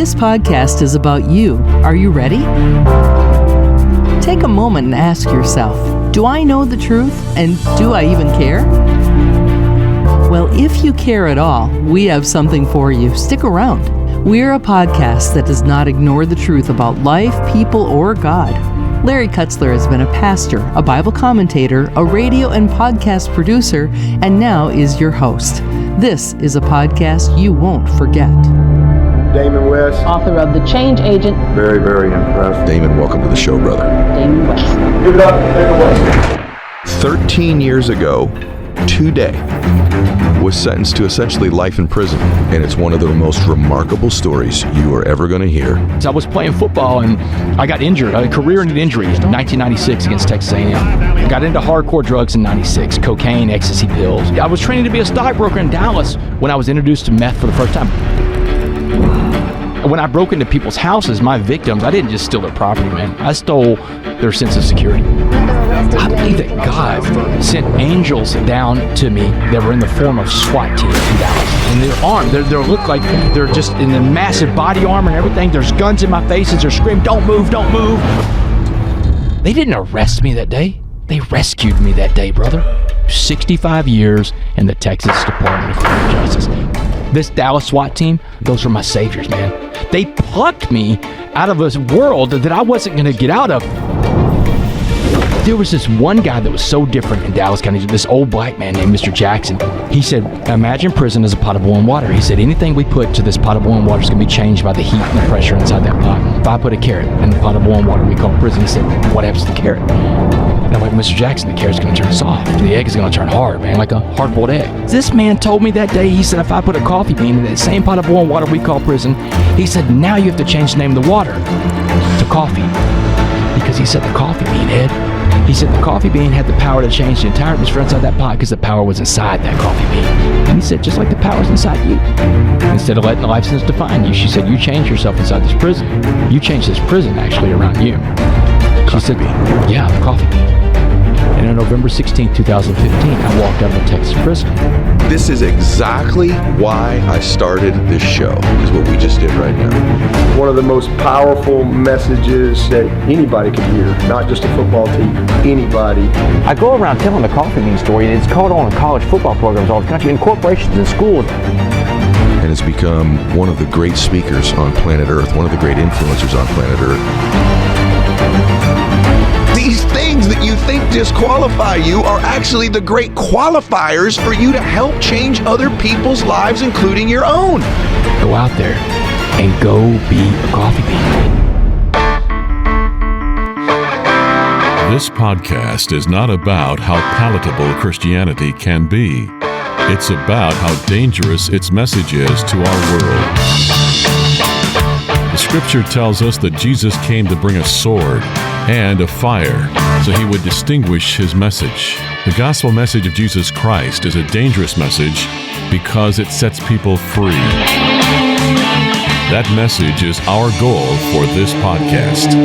This podcast is about you. Are you ready? Take a moment and ask yourself, do I know the truth, and do I even care? Well, if you care at all, we have something for you. Stick around. We're a podcast that does not ignore the truth about life, people, or God. Larry Kutzler has been a pastor, a Bible commentator, a radio and podcast producer, and now is your host. This is a podcast you won't forget. Damon West, author of The Change Agent. Very, very impressed. Damon, welcome to the show, brother. Damon West. Give it up, Damon West. 13 years ago, today, was sentenced to essentially life in prison, and it's one of the most remarkable stories you are ever going to hear. I was playing football and I got injured, a career-ending injury in 1996 against Texas A&M. I got into hardcore drugs in 96, cocaine, ecstasy pills. I was training to be a stockbroker in Dallas when I was introduced to meth for the first time. When I broke into people's houses, my victims, I didn't just steal their property, man. I stole their sense of security. I believe that God sent angels down to me that were in the form of SWAT teams in Dallas. And they're armed. They look like they're just in the massive body armor and everything. There's guns in my face as they're screaming, "Don't move, don't move." They didn't arrest me that day. They rescued me that day, brother. 65 years in the Texas Department of Criminal Justice. This Dallas SWAT team, those were my saviors, man. They plucked me out of a world that I wasn't going to get out of. There was this one guy that was so different in Dallas County, this old black man named Mr. Jackson. He said, imagine prison as a pot of boiling water. He said, anything we put to this pot of boiling water is going to be changed by the heat and the pressure inside that pot. If I put a carrot in the pot of boiling water we call prison, he said, what happens to the carrot? And I'm like, Mr. Jackson, the carrot's going to turn soft. The egg is going to turn hard, man, like a hard-boiled egg. This man told me that day, he said, if I put a coffee bean in that same pot of boiling water we call prison, he said, now you have to change the name of the water to coffee. Because he said the coffee bean, Ed, he said the coffee bean had the power to change the entire atmosphere inside that pot because the power was inside that coffee bean. And he said, just like the power's inside you. Instead of letting the life sentence define you, she said, you change yourself inside this prison. You change this prison actually around you. She said, yeah, the coffee bean. And on November 16, 2015, I walked out of a Texas prison. This is exactly why I started this show, is what we just did right now. One of the most powerful messages that anybody could hear, not just a football team, anybody. I go around telling the coffee bean story, and it's caught on in college football programs all over the country, in corporations and schools. And it's become one of the great speakers on planet Earth, one of the great influencers on planet Earth. These things that you think disqualify you are actually the great qualifiers for you to help change other people's lives, including your own. Go out there and go be a coffee bean. This podcast is not about how palatable Christianity can be. It's about how dangerous its message is to our world. The scripture tells us that Jesus came to bring a sword and a fire, so he would distinguish his message. The gospel message of Jesus Christ is a dangerous message because it sets people free. That message is our goal for this podcast.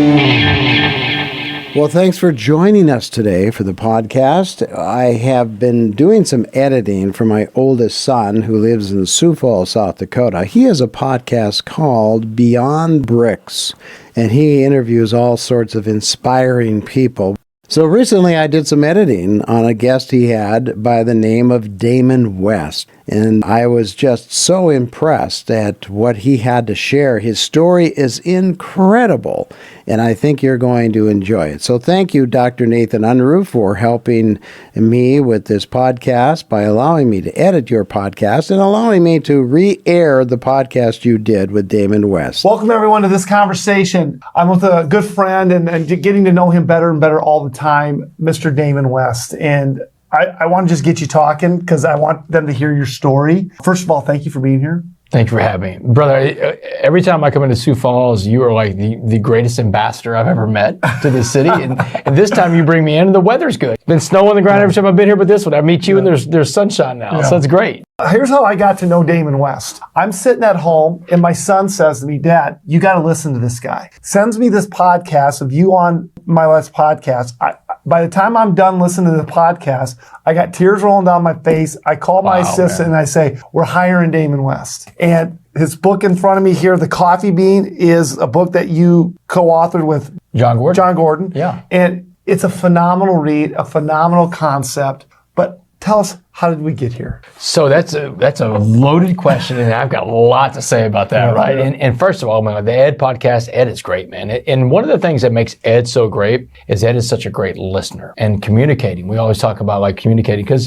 Well, thanks for joining us today for the podcast. I have been doing some editing for my oldest son who lives in Sioux Falls, South Dakota. He has a podcast called Beyond Bricks, and he interviews all sorts of inspiring people. So recently I did some editing on a guest he had by the name of Damon West, and I was just so impressed at what he had to share. His story is incredible, and I think you're going to enjoy it. So thank you, Dr. Nathan Unruh, for helping me with this podcast by allowing me to edit your podcast and allowing me to re-air the podcast you did with Damon West. Welcome, everyone, to this conversation. I'm with a good friend and getting to know him better and better all the time, Mr. Damon West. And I want to just get you talking because I want them to hear your story. First of all, thank you for being here. Thank you for having me. Brother, every time I come into Sioux Falls, you are like the greatest ambassador I've ever met to this city. And this time you bring me in and the weather's good. Been snow on the ground every time I've been here, but this one, I meet you and there's sunshine now. So it's great. Here's how I got to know Damon West. I'm sitting at home and my son says to me, Dad, you got to listen to this guy. Sends me this podcast of you on my last podcast. by the time I'm done listening to the podcast, I got tears rolling down my face. I call my assistant and I say, we're hiring Damon West. And his book in front of me here, The Coffee Bean, is a book that you co-authored with John Gordon. Yeah. And it's a phenomenal read, a phenomenal concept. But tell us, how did we get here? So that's a loaded question, and I've got a lot to say about that, right? And first of all, man, the Ed podcast, Ed is great, man. And one of the things that makes Ed so great is Ed is such a great listener and communicating. We always talk about like communicating because,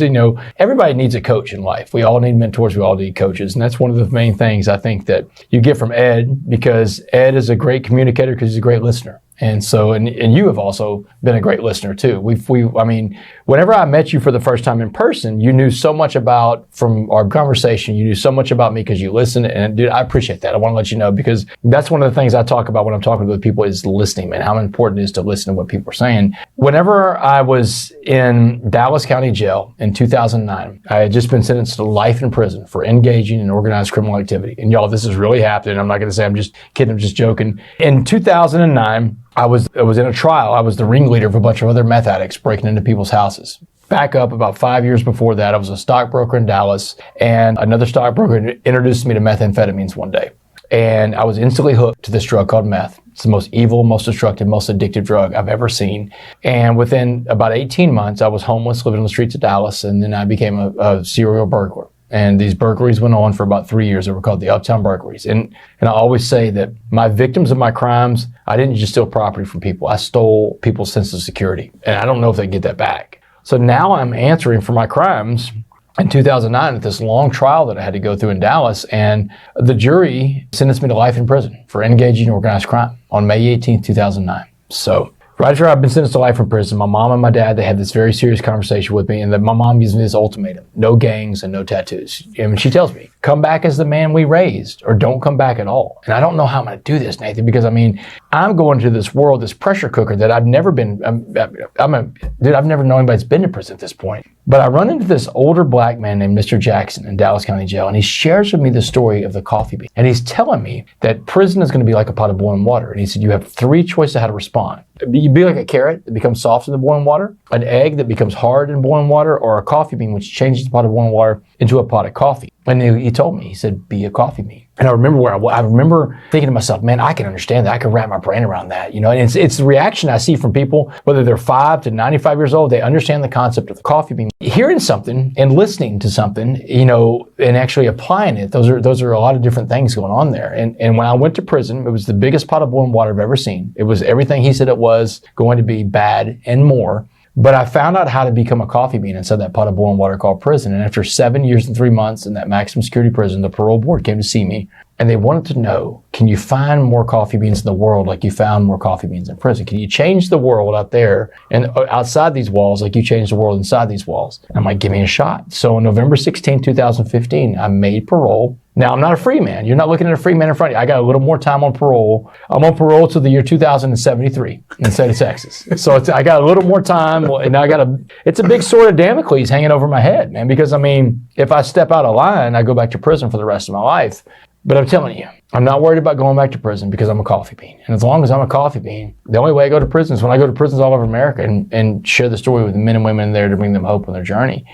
everybody needs a coach in life. We all need mentors. We all need coaches. And that's one of the main things I think that you get from Ed, because Ed is a great communicator because he's a great listener. And so, and you have also been a great listener too. Whenever I met you for the first time in person, you knew so much from our conversation, you knew so much about me because you listened. And dude, I appreciate that. I want to let you know, because that's one of the things I talk about when I'm talking to people is listening, man, how important it is to listen to what people are saying. Whenever I was in Dallas County Jail in 2009, I had just been sentenced to life in prison for engaging in organized criminal activity. And y'all, this is really happening. I'm not going to say I'm just kidding. I'm just joking. In 2009, I was in a trial. I was the ringleader of a bunch of other meth addicts breaking into people's houses. Back up about 5 years before that, I was a stockbroker in Dallas, and another stockbroker introduced me to methamphetamines one day. And I was instantly hooked to this drug called meth. It's the most evil, most destructive, most addictive drug I've ever seen. And within about 18 months, I was homeless, living on the streets of Dallas, and then I became a serial burglar. And these burglaries went on for about 3 years. They were called the Uptown burglaries. And I always say that my victims of my crimes, I didn't just steal property from people. I stole people's sense of security. And I don't know if they get that back. So now I'm answering for my crimes in 2009 at this long trial that I had to go through in Dallas. And the jury sentenced me to life in prison for engaging in organized crime on May 18th, 2009. So right after I've been sentenced to life in prison, my mom and my dad, they had this very serious conversation with me, and my mom gives me this ultimatum: no gangs and no tattoos. And she tells me, come back as the man we raised, or don't come back at all. And I don't know how I'm going to do this, Nathan, because I'm going to this world, this pressure cooker that I've never been, I've never known anybody's been to prison at this point. But I run into this older black man named Mr. Jackson in Dallas County Jail, and he shares with me the story of the coffee bean. And he's telling me that prison is going to be like a pot of boiling water. And he said, you have three choices how to respond. You'd be like a carrot that becomes soft in the boiling water, an egg that becomes hard in boiling water, or a coffee bean which changes the pot of boiling water into a pot of coffee. And he told me, he said, be a coffee bean. And I remember thinking to myself, man, I can understand that. I can wrap my brain around that, And it's the reaction I see from people, whether they're 5 to 95 years old, they understand the concept of the coffee bean. Hearing something and listening to something, and actually applying it, those are a lot of different things going on there. And when I went to prison, it was the biggest pot of boiling water I've ever seen. It was everything he said it was going to be, bad and more. But I found out how to become a coffee bean inside that pot of boiling water called prison. And after 7 years and 3 months in that maximum security prison, the parole board came to see me, and they wanted to know, can you find more coffee beans in the world like you found more coffee beans in prison? Can you change the world out there and outside these walls like you changed the world inside these walls? And I'm like, give me a shot. So on November 16, 2015, I made parole. Now, I'm not a free man. You're not looking at a free man in front of you. I got a little more time on parole. I'm on parole till the year 2073 in the state of Texas. So I got a little more time, and it's a big sword of Damocles hanging over my head, man, because if I step out of line, I go back to prison for the rest of my life. But I'm telling you, I'm not worried about going back to prison because I'm a coffee bean. And as long as I'm a coffee bean, the only way I go to prison is when I go to prisons all over America and share the story with the men and women there to bring them hope on their journey.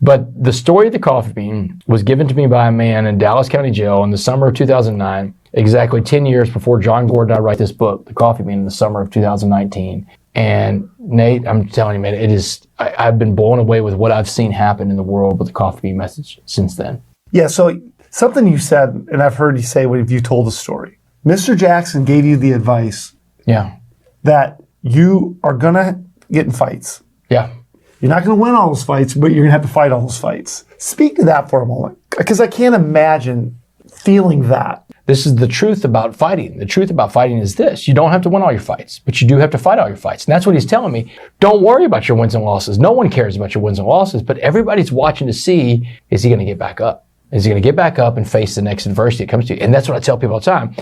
But the story of the coffee bean was given to me by a man in Dallas County Jail in the summer of 2009, exactly 10 years before John Gordon and I write this book, The Coffee Bean, in the summer of 2019. And Nate, I'm telling you, man, I've been blown away with what I've seen happen in the world with the coffee bean message since then. Yeah, so something you said, and I've heard you say when you told the story. Mr. Jackson gave you the advice that you are going to get in fights. Yeah. You're not going to win all those fights, but you're going to have to fight all those fights. Speak to that for a moment, because I can't imagine feeling that. This is the truth about fighting. The truth about fighting is this. You don't have to win all your fights, but you do have to fight all your fights. And that's what he's telling me. Don't worry about your wins and losses. No one cares about your wins and losses, but everybody's watching to see, is he going to get back up? Is he going to get back up and face the next adversity that comes to you? And that's what I tell people all the time.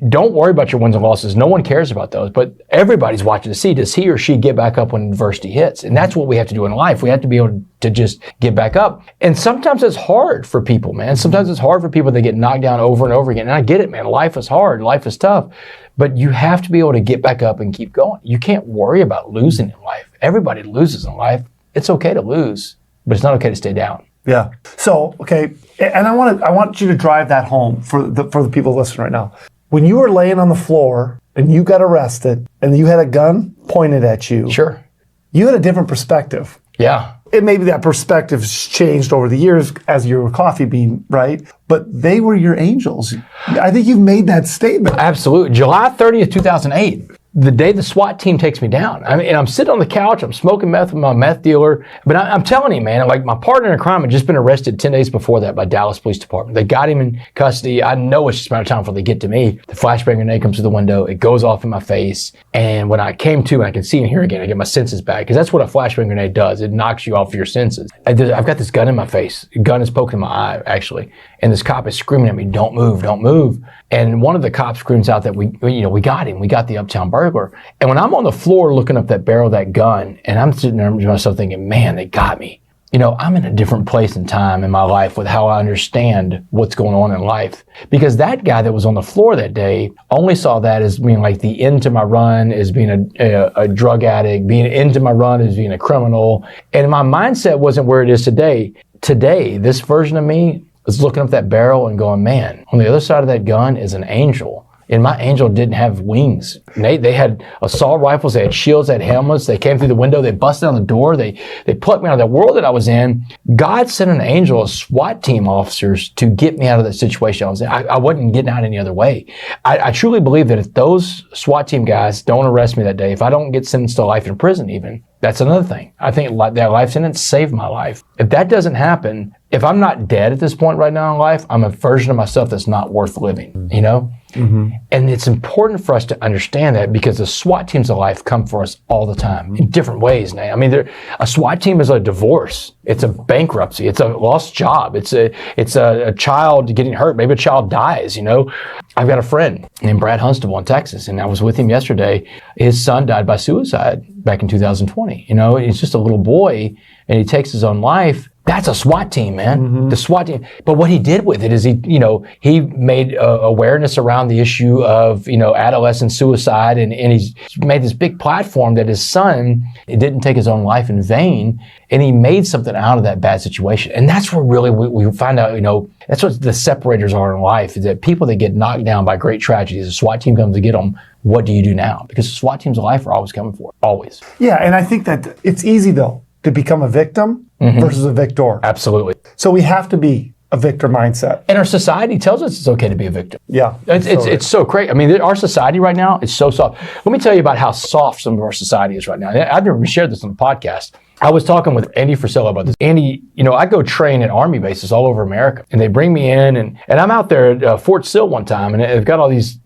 Don't worry about your wins and losses. No one cares about those, but everybody's watching to see, does he or she get back up when adversity hits? And that's what we have to do in life. We have to be able to just get back up. And sometimes it's hard for people, man. Sometimes it's hard for people that get knocked down over and over again. And I get it, man. Life is hard. Life is tough. But you have to be able to get back up and keep going. You can't worry about losing in life. everybody loses in life. It's okay to lose, but it's not okay to stay down. Yeah. So, okay, and I want you to drive that home for the people listening right now. When you were laying on the floor and you got arrested and you had a gun pointed at you, Sure. you had a different perspective. Yeah. It maybe that perspective's changed over the years as your coffee bean, right? But they were your angels. I think you've made that statement. Absolutely. July 30th, 2008. The day the SWAT team takes me down. I mean, and I'm sitting on the couch, I'm smoking meth with my meth dealer. But I'm telling you, man, like my partner in crime had just been arrested 10 days before that by Dallas Police Department. They got him in custody. I know it's just a matter of time before they get to me. The flashbang grenade comes through the window. It goes off in my face. And when I came to, and I can see and hear again, I get my senses back. Because that's what a flashbang grenade does. It knocks you off of your senses. I've got this gun in my face. The gun is poking my eye, actually. And this cop is screaming at me, don't move, don't move. And one of the cops screams out that we got him. We got the uptown burglar. And when I'm on the floor looking up that barrel of that gun, and I'm sitting there to myself thinking, man, they got me. I'm in a different place and time in my life with how I understand what's going on in life. Because that guy that was on the floor that day only saw that as being like the end to my run, as being a drug addict, being into my run as being a criminal. And my mindset wasn't where it is today. Today, this version of me is looking up that barrel and going, man, on the other side of that gun is an angel. And my angel didn't have wings. They had assault rifles, they had shields, they had helmets, they came through the window, they busted on the door, they plucked me out of the world that I was in. God sent an angel of SWAT team officers to get me out of that situation I was in. I wasn't getting out any other way. I truly believe that if those SWAT team guys don't arrest me that day, if I don't get sentenced to life in prison even, that's another thing. I think that life sentence saved my life. If that doesn't happen, if I'm not dead at this point right now in life, I'm a version of myself that's not worth living, Mm-hmm. And it's important for us to understand that because the SWAT teams of life come for us all the time in different ways now. I mean, a SWAT team is a divorce. It's a bankruptcy. It's a lost job. It's a child getting hurt. Maybe a child dies, I've got a friend named Brad Hunstable in Texas, and I was with him yesterday. His son died by suicide back in 2020. He's just a little boy, and he takes his own life. That's a SWAT team, man. Mm-hmm. The SWAT team. But what he did with it is he made awareness around the issue of, adolescent suicide, and he's made this big platform that his son didn't take his own life in vain, and he made something out of that bad situation. And that's where really we find out, that's what the separators are in life, is that people that get knocked down by great tragedies, the SWAT team comes to get them. What do you do now? Because the SWAT teams of life are always coming for it. Always. Yeah, and I think that it's easy, though, to become a victim versus a victor. Absolutely. So we have to be a victor mindset. And our society tells us it's okay to be a victim. Yeah. It's so crazy. I mean, our society right now is so soft. Let me tell you about how soft some of our society is right now. I've never shared this on the podcast. I was talking with Andy Frisella about this. Andy, I go train at Army bases all over America, and they bring me in, and I'm out there at Fort Sill one time, and they've got all these,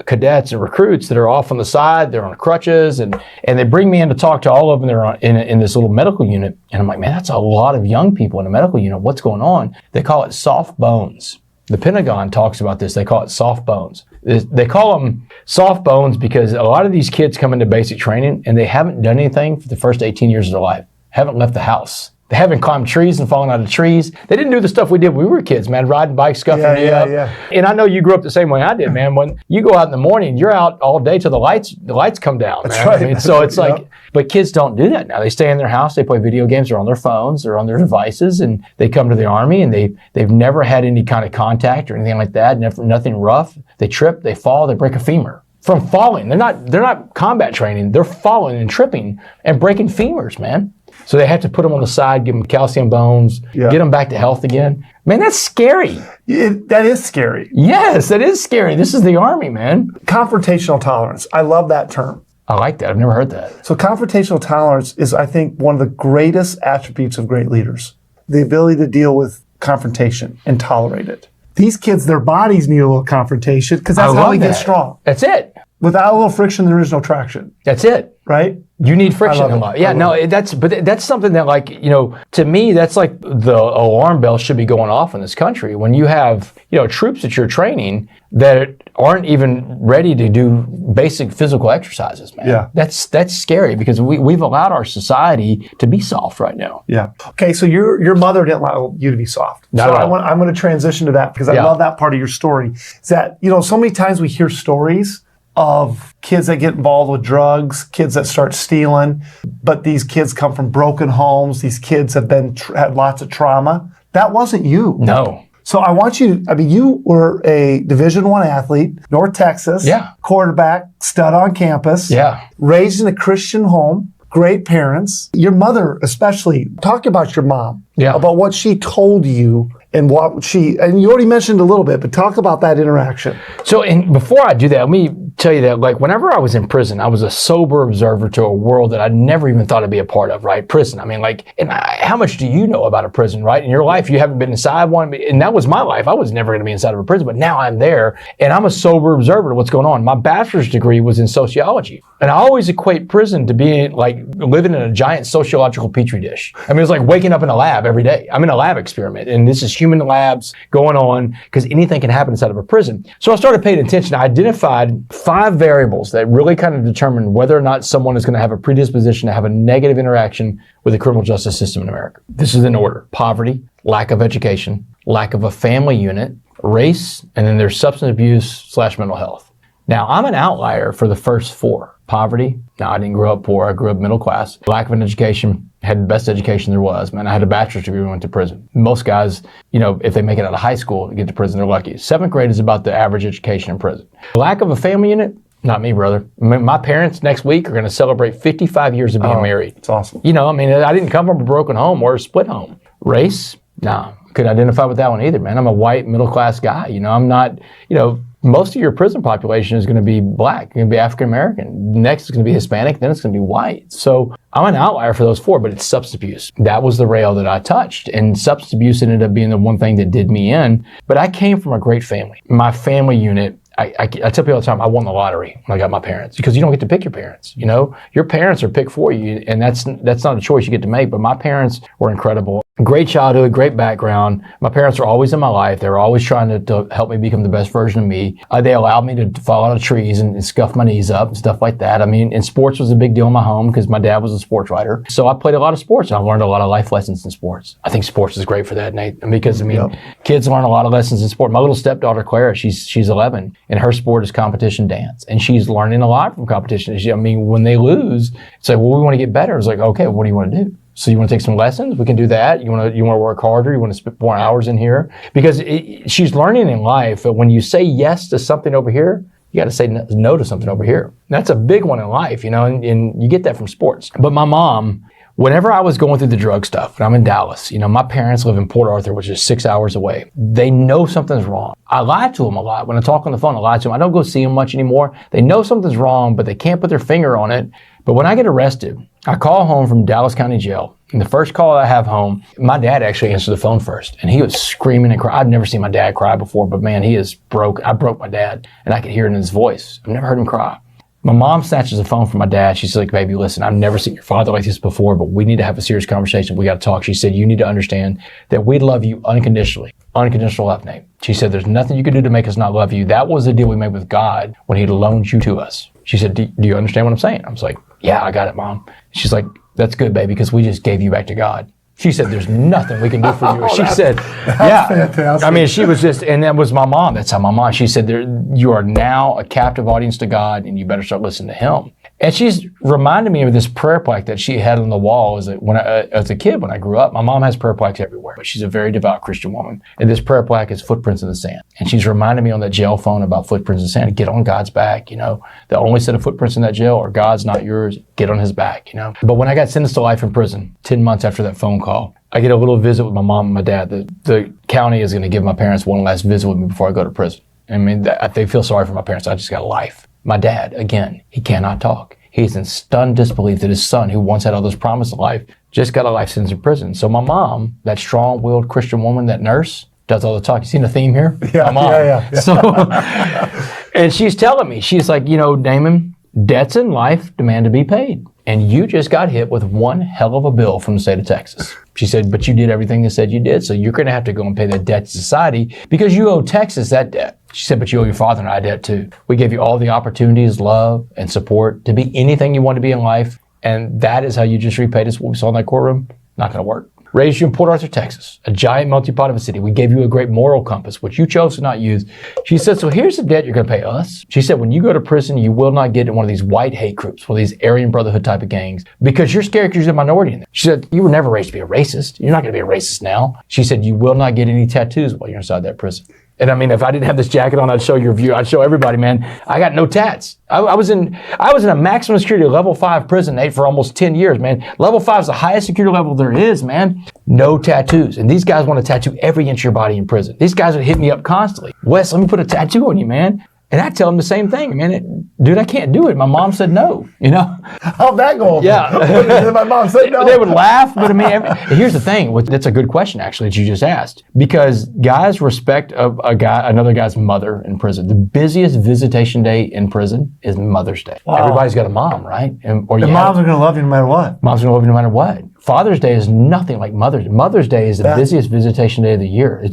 cadets and recruits that are off on the side, they're on crutches, and they bring me in to talk to all of them. They're in this little medical unit, and I'm like, man, that's a lot of young people in a medical unit. What's going on? They call it soft bones. The Pentagon talks about this. They call it soft bones. They call them soft bones because a lot of these kids come into basic training and they haven't done anything for the first 18 years of their life. Haven't left the house. They haven't climbed trees and fallen out of trees. They didn't do the stuff we did when we were kids, man, riding bikes, scuffing you up. Yeah. And I know you grew up the same way I did, man. When you go out in the morning, you're out all day till the lights come down. That's man. right. I mean, so it's like, but kids don't do that now. They stay in their house, they play video games, they're on their phones, they're on their devices, and they come to the Army and they've never had any kind of contact or anything like that, nothing rough. They trip, they fall, they break a femur. From falling. They're not combat training, they're falling and tripping and breaking femurs, man. So they have to put them on the side, give them calcium bones, get them back to health again. Man, that's scary. That is scary. Yes, that is scary. This is the Army, man. Confrontational tolerance. I love that term. I like that. I've never heard that. So confrontational tolerance is, I think, one of the greatest attributes of great leaders. The ability to deal with confrontation and tolerate it. These kids, their bodies need a little confrontation because that's how we get strong. That's it. Without a little friction, there is no traction. That's it. Right? You need friction in life. Yeah, no, that's something that, like, to me, that's like the alarm bell should be going off in this country when you have, troops that you're training that aren't even ready to do basic physical exercises, man. Yeah. That's scary because we've allowed our society to be soft right now. Yeah. Okay, so your mother didn't allow you to be soft. I'm going to transition to that because I love that part of your story. Is that, so many times we hear stories of kids that get involved with drugs, kids that start stealing, but these kids come from broken homes. These kids have had lots of trauma. That wasn't you. No. So I want you, you were a Division I athlete, North Texas, quarterback, stud on campus, raised in a Christian home, great parents. Your mother especially, talk about your mom, about what she told you and and you already mentioned a little bit, but talk about that interaction. So, and before I do that, let me tell you that, like, whenever I was in prison, I was a sober observer to a world that I never even thought I'd be a part of, right? Prison. I mean, like, how much do you know about a prison, right? In your life, you haven't been inside one, and that was my life. I was never going to be inside of a prison, but now I'm there, and I'm a sober observer to what's going on. My bachelor's degree was in sociology, and I always equate prison to being like living in a giant sociological petri dish. I mean, it's like waking up in a lab every day. I'm in a lab experiment, and this is human labs going on because anything can happen inside of a prison. So I started paying attention. I identified 5 variables that really kind of determine whether or not someone is going to have a predisposition to have a negative interaction with the criminal justice system in America. This is in order: poverty, lack of education, lack of a family unit, race, and then there's substance abuse / mental health. Now, I'm an outlier for the first 4. Poverty. Now, I didn't grow up poor. I grew up middle class. Lack of an education. Had the best education there was. Man, I had a bachelor's degree and went to prison. Most guys, if they make it out of high school to get to prison, they're lucky. 7th grade is about the average education in prison. Lack of a family unit. Not me, brother. My parents next week are going to celebrate 55 years of being married. That's awesome. I didn't come from a broken home or a split home. Race? Nah. Couldn't identify with that one either, man. I'm a white middle class guy. I'm not, most of your prison population is going to be black, going to be African American. Next is going to be Hispanic, then it's going to be white. So I'm an outlier for those 4, but it's substance abuse. That was the rail that I touched, and substance abuse ended up being the one thing that did me in. But I came from a great family. My family unit, I tell people all the time, I won the lottery when I got my parents, because you don't get to pick your parents. Your parents are picked for you, and that's not a choice you get to make. But my parents were incredible. Great childhood, great background. My parents were always in my life. They were always trying to help me become the best version of me. They allowed me to fall out of trees and scuff my knees up and stuff like that. I mean, and sports was a big deal in my home because my dad was a sports writer. So I played a lot of sports, and I learned a lot of life lessons in sports. I think sports is great for that, Nate, because kids learn a lot of lessons in sport. My little stepdaughter, Clara, she's 11, and her sport is competition dance, and she's learning a lot from competition. When they lose, it's like, well, we want to get better. It's like, okay, what do you want to do? So you want to take some lessons? We can do that. You want to work harder? You want to spend more hours in here? Because she's learning in life that when you say yes to something over here, you got to say no to something over here. That's a big one in life, and you get that from sports. But my mom, whenever I was going through the drug stuff, and I'm in Dallas, my parents live in Port Arthur, which is 6 hours away. They know something's wrong. I lie to them a lot. When I talk on the phone, I lie to them. I don't go see them much anymore. They know something's wrong, but they can't put their finger on it. But when I get arrested, I call home from Dallas County Jail. And the first call I have home, my dad actually answered the phone first. And he was screaming and crying. I'd never seen my dad cry before, but man, he is broke. I broke my dad, and I could hear it in his voice. I've never heard him cry. My mom snatches the phone from my dad. She's like, baby, listen, I've never seen your father like this before, but we need to have a serious conversation. We got to talk. She said, you need to understand that we love you unconditionally. Unconditional love, Nate. She said, there's nothing you can do to make us not love you. That was the deal we made with God when he loaned you to us. She said, do you understand what I'm saying? I was like, yeah, I got it, Mom. She's like, that's good, baby, because we just gave you back to God. She said, there's nothing we can do for you. She said, yeah. Fantastic. I mean, she was just, and that was my mom. That's how my mom, she said, you are now a captive audience to God, and you better start listening to him. And she's reminded me of this prayer plaque that she had on the wall as a kid when I grew up. My mom has prayer plaques everywhere, but she's a very devout Christian woman. And this prayer plaque is footprints in the sand. And she's reminded me on that jail phone about footprints in the sand. Get on God's back, The only set of footprints in that jail are God's, not yours. Get on his back, But when I got sentenced to life in prison, 10 months after that phone call, I get a little visit with my mom and my dad. The county is going to give my parents one last visit with me before I go to prison. I mean, they feel sorry for my parents. I just got life. My dad, again, he cannot talk. He's in stunned disbelief that his son, who once had all this promise of life, just got a life sentence in prison. So my mom, that strong-willed Christian woman, that nurse, does all the talk. You seen the theme here? Yeah, my mom. yeah. So, and she's telling me, she's like, Damon, debts in life demand to be paid. And you just got hit with one hell of a bill from the state of Texas. She said, but you did everything they said you did, so you're going to have to go and pay that debt to society because you owe Texas that debt. She said, but you owe your father and I debt too. We gave you all the opportunities, love, and support to be anything you want to be in life, and that is how you just repaid us what we saw in that courtroom. Not going to work. raised you in Port Arthur, Texas, a giant melting pot of a city. We gave you a great moral compass, which you chose to not use. She said, so here's the debt you're going to pay us. She said, when you go to prison, you will not get in one of these white hate groups, one of these Aryan Brotherhood type of gangs, because you're scared because you're a minority in there. She said, you were never raised to be a racist. You're not going to be a racist now. She said, you will not get any tattoos while you're inside that prison. And I mean, if I didn't have this jacket on, I'd show your view. I'd show everybody, man. I got no tats. I was in a maximum security level 5 prison, Nate, for almost 10 years, man. Level 5 is the highest security level there is, man. No tattoos. And these guys want to tattoo every inch of your body in prison. These guys would hit me up constantly. Wes, let me put a tattoo on you, man. And I tell them the same thing, man. Dude, I can't do it. My mom said no, you know? How'd that go over? Yeah. My mom said no. They would laugh, but I mean, here's the thing. That's a good question, actually, that you just asked. Because guys respect another guy's mother in prison. The busiest visitation day in prison is Mother's Day. Wow. Everybody's got a mom, right? Moms are going to love you no matter what. Moms are going to love you no matter what. Father's Day is nothing like Mother's Day. Mother's Day is the busiest visitation day of the year.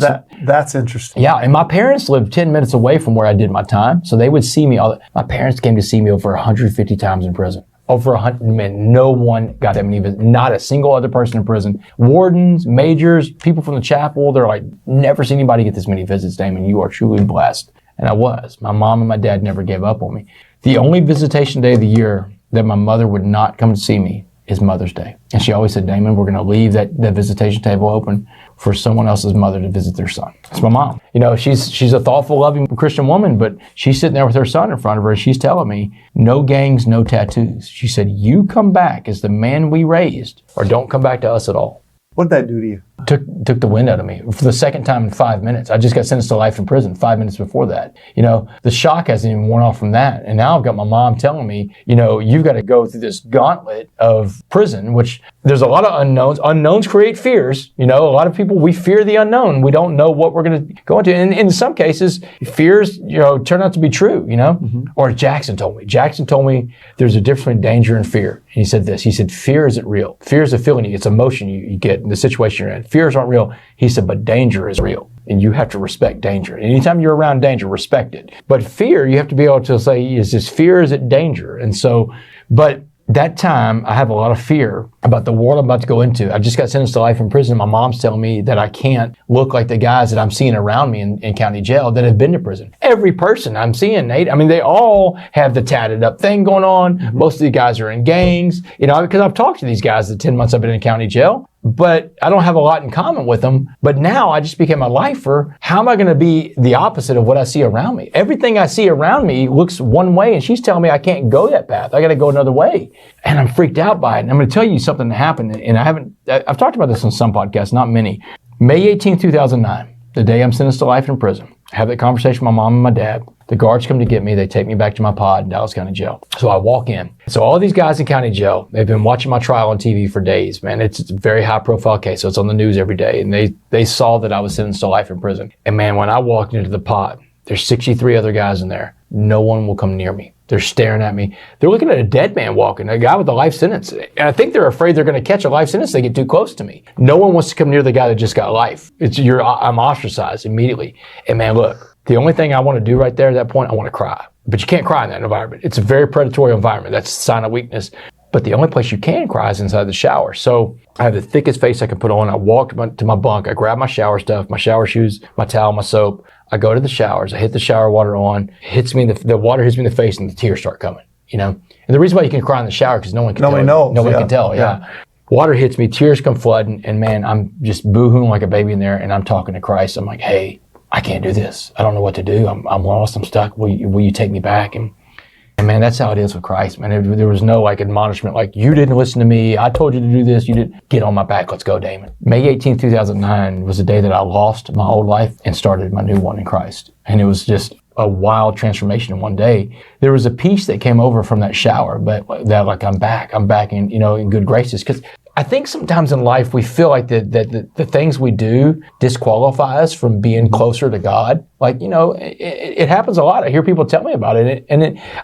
That's interesting. Yeah, and my parents lived 10 minutes away from where I did my time, so they would see me my parents came to see me over 150 times in prison. Over 100, man, no one got that many visits. Not a single other person in prison. Wardens, majors, people from the chapel, they're like, never seen anybody get this many visits, Damon. You are truly blessed. And I was. My mom and my dad never gave up on me. The only visitation day of the year that my mother would not come to see me is Mother's Day. And she always said, Damon, we're going to leave that visitation table open for someone else's mother to visit their son. It's my mom. You know, she's a thoughtful, loving Christian woman, but she's sitting there with her son in front of her, and she's telling me, no gangs, no tattoos. She said, you come back as the man we raised, or don't come back to us at all. What did that do to you? Took the wind out of me for the second time in 5 minutes. I just got sentenced to life in prison 5 minutes before that. You know, the shock hasn't even worn off from that. And now I've got my mom telling me, you know, you've got to go through this gauntlet of prison, which there's a lot of unknowns. Unknowns create fears. You know, a lot of people, we fear the unknown. We don't know what we're going to go into. And in some cases, fears, you know, turn out to be true, you know? Mm-hmm. Or Jackson told me there's a difference between danger and fear. And he said this, he said, fear isn't real. Fear is a feeling, it's emotion you get in the situation you're in. Fears aren't real. He said, but danger is real. And you have to respect danger. And anytime you're around danger, respect it. But fear, you have to be able to say, is this fear, is it danger? And so, but that time, I have a lot of fear about the world I'm about to go into. I just got sentenced to life in prison. My mom's telling me that I can't look like the guys that I'm seeing around me in county jail that have been to prison. Every person I'm seeing, Nate, I mean, they all have the tatted up thing going on. Mm-hmm. Most of the guys are in gangs, you know, because I've talked to these guys the 10 months I've been in county jail. But I don't have a lot in common with them. But now I just became a lifer. How am I going to be the opposite of what I see around me? Everything I see around me looks one way, and she's telling me I can't go that path. I got to go another way. And I'm freaked out by it. And I'm going to tell you something that happened. And I've talked about this on some podcasts, not many. May 18, 2009, the day I'm sentenced to life in prison, I have that conversation with my mom and my dad. The guards come to get me. They take me back to my pod in Dallas County Jail. So I walk in. So all these guys in county jail, they've been watching my trial on TV for days, man. It's a very high profile case, so it's on the news every day. And they saw that I was sentenced to life in prison. And man, when I walked into the pod, there's 63 other guys in there. No one will come near me. They're staring at me. They're looking at a dead man walking, a guy with a life sentence. And I think they're afraid they're going to catch a life sentence. They get too close to me. No one wants to come near the guy that just got life. I'm ostracized immediately. And man, look, the only thing I want to do right there at that point, I want to cry. But you can't cry in that environment. It's a very predatory environment. That's a sign of weakness. But the only place you can cry is inside the shower. So I have the thickest face I can put on. I walked to my bunk. I grabbed my shower stuff, my shower shoes, my towel, my soap. I go to the showers. I hit the shower water on. The water hits me in the face, and the tears start coming. You know. And the reason why you can cry in the shower because no one can tell. Nobody can tell. Yeah. Water hits me. Tears come flooding, and man, I'm just boohooing like a baby in there. And I'm talking to Christ. I'm like, hey, I can't do this. I don't know what to do. I'm lost. I'm stuck. Will you take me back? And man, that's how it is with Christ, man. There was no like admonishment, like you didn't listen to me. I told you to do this. You didn't get on my back. Let's go, Damon. May 18, 2009 was the day that I lost my old life and started my new one in Christ. And it was just a wild transformation in one day. There was a peace that came over from that shower, but that like I'm back in, in good graces. Because I think sometimes in life we feel like that the things we do disqualify us from being closer to God. Like, it happens a lot. I hear people tell me about it.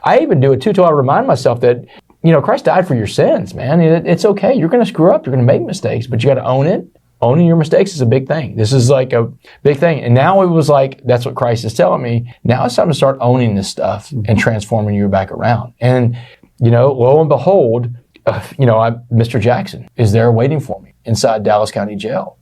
I even do it too, till I remind myself that, Christ died for your sins, man. It's okay. You're going to screw up. You're going to make mistakes, but you got to own it. Owning your mistakes is a big thing. This is like a big thing. And now it was like, that's what Christ is telling me. Now it's time to start owning this stuff and transforming you back around. And, lo and behold, Mr. Jackson is there waiting for me inside Dallas County Jail,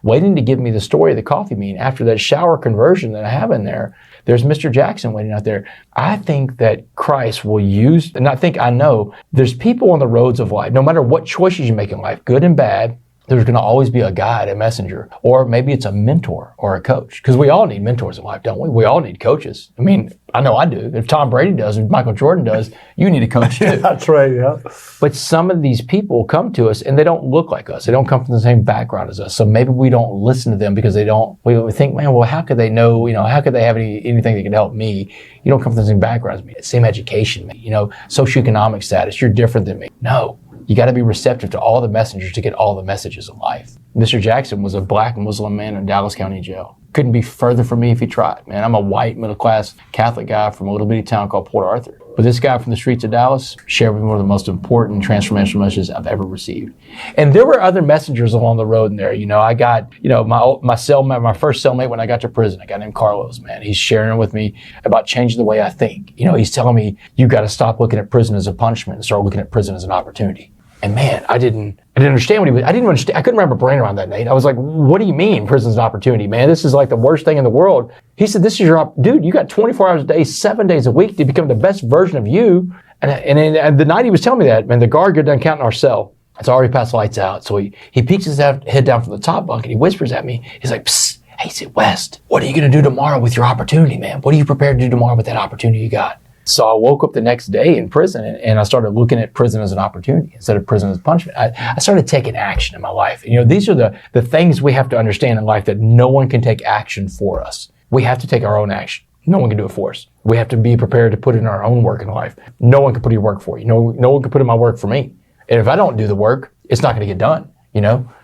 waiting to give me the story of the coffee bean after that shower conversion that I have in there. There's Mr. Jackson waiting out there. I think that Christ will use, and I know there's people on the roads of life, no matter what choices you make in life, good and bad, there's going to always be a guide, a messenger, or maybe it's a mentor or a coach. Because we all need mentors in life, don't we? We all need coaches. I mean, I know I do. If Tom Brady does, if Michael Jordan does, you need a coach too. Yeah, that's right, yeah. But some of these people come to us and they don't look like us. They don't come from the same background as us. So maybe we don't listen to them because we think, man, well, how could they know, how could they have anything that could help me? You don't come from the same background as me, same education, socioeconomic status. You're different than me. No. You got to be receptive to all the messengers to get all the messages of life. Mr. Jackson was a black Muslim man in Dallas County Jail. Couldn't be further from me if he tried, man. I'm a white, middle-class Catholic guy from a little bitty town called Port Arthur. But this guy from the streets of Dallas shared with me one of the most important transformational messages I've ever received. And there were other messengers along the road in there. I got, my cellmate, my first cellmate when I got to prison, a guy named Carlos, man. He's sharing with me about changing the way I think. He's telling me, you got to stop looking at prison as a punishment and start looking at prison as an opportunity. And man, I didn't understand what he was. I didn't understand. I couldn't wrap my brain around that, Nate. I was like, what do you mean prison's an opportunity, man? This is like the worst thing in the world. He said, this is your, dude, you got 24 hours a day, 7 days a week to become the best version of you. And the night he was telling me that, man, the guard got done counting our cell. It's already past lights out. So he peeks his head down from the top bunk and he whispers at me. He's like, psst, hey, said, West, what are you going to do tomorrow with your opportunity, man? What are you prepared to do tomorrow with that opportunity you got? So I woke up the next day in prison and I started looking at prison as an opportunity instead of prison as punishment. I started taking action in my life. These are the things we have to understand in life, that no one can take action for us. We have to take our own action. No one can do it for us. We have to be prepared to put in our own work in life. No one can put your work for you. No one can put in my work for me. And if I don't do the work, it's not going to get done,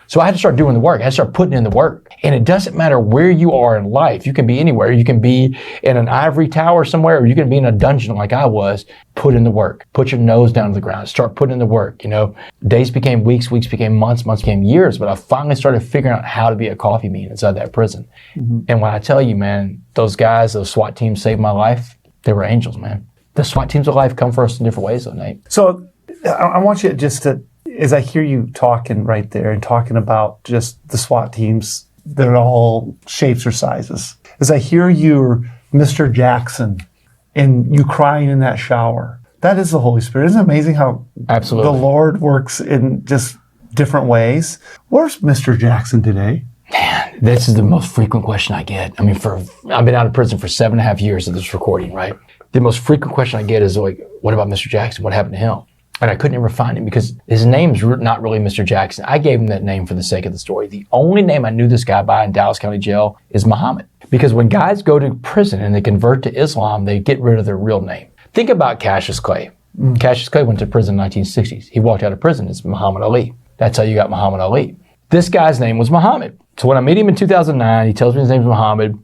So I had to start doing the work. I had to start putting in the work. And it doesn't matter where you are in life. You can be anywhere. You can be in an ivory tower somewhere, or you can be in a dungeon like I was. Put in the work. Put your nose down to the ground. Start putting in the work. Days became weeks, weeks became months, months became years. But I finally started figuring out how to be a coffee bean inside that prison. Mm-hmm. And when I tell you, man, those guys, those SWAT teams saved my life. They were angels, man. The SWAT teams of life come for us in different ways, though, Nate. So I want you just to, as I hear you talking right there and talking about just the SWAT teams, they're all shapes or sizes. As I hear you, Mr. Jackson, and you crying in that shower, that is the Holy Spirit. Isn't it amazing how Absolutely. The Lord works in just different ways? Where's Mr. Jackson today? Man, this is the most frequent question I get. I mean, I've been out of prison for 7.5 years of this recording, right? The most frequent question I get is like, what about Mr. Jackson? What happened to him? And I couldn't ever find him because his name's not really Mr. Jackson. I gave him that name for the sake of the story. The only name I knew this guy by in Dallas County Jail is Muhammad. Because when guys go to prison and they convert to Islam, they get rid of their real name. Think about Cassius Clay. Cassius Clay went to prison in the 1960s. He walked out of prison as Muhammad Ali. That's how you got Muhammad Ali. This guy's name was Muhammad. So when I meet him in 2009, he tells me his name's Muhammad.